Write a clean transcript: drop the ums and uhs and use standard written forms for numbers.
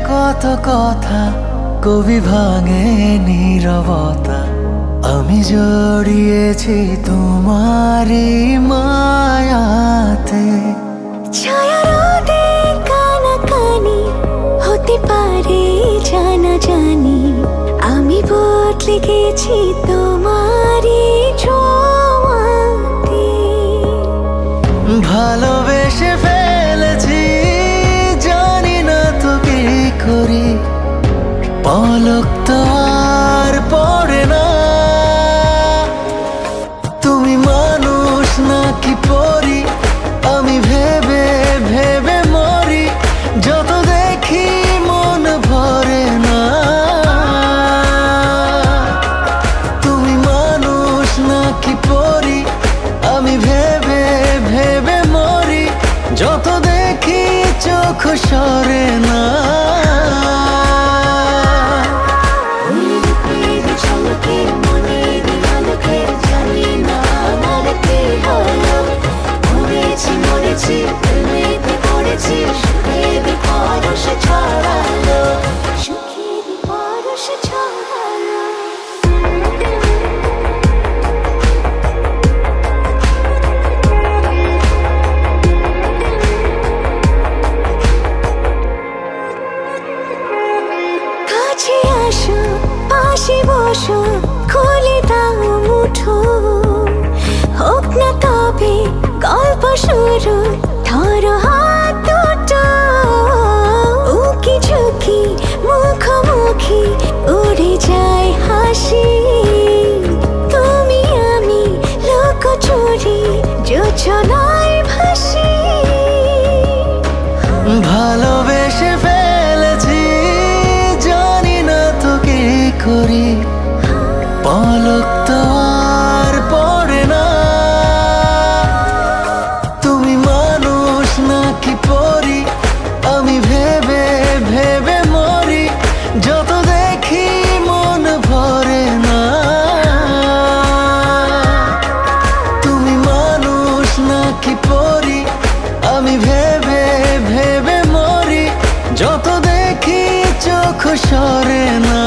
কত কথা কবি ভাঙে নীরবতা, আমি জড়িয়েছি তোমারই মায়াতে। ছায়া রোদে কানাকানি হতে পারে জানা জানি, আমি বদলে গেছি তোমারই ছোঁয়াতে। ভালোবেসে ফেলেছি, জানি না তো কি করি, পলক তো আর পড়ে না। তুমি মানুষ নাকি পরি, আমি ভেবে ভেবে মরি, যত দেখি মন ভরে না। তুমি মানুষ নাকি পরি, আমি ভেবে ভেবে মরি, যত দেখি চোখ সরে না। কাছে আসো, পাশে বসো, খুলে দাও মুঠো, হোক না তবে গল্প শুরু, ধরো হাত দুটো। উকি ঝুঁকি মুখোমুখি উড়ে যায় হাসি, তুমি আমি লুকোচুরি যোজনায় ভাসি। ভালোবেসে ফেলেছি, জানি না তো কি করি, পলক তো আর পড়ে না। তুমি মানুষ নাকি পরি, আমি ভেবে ভেবে মরি, যত দেখি মন ভরে না। তুমি মানুষ নাকি পরি, আমি ভেবে ভেবে মরি, যত দেখি চোখ সরে না।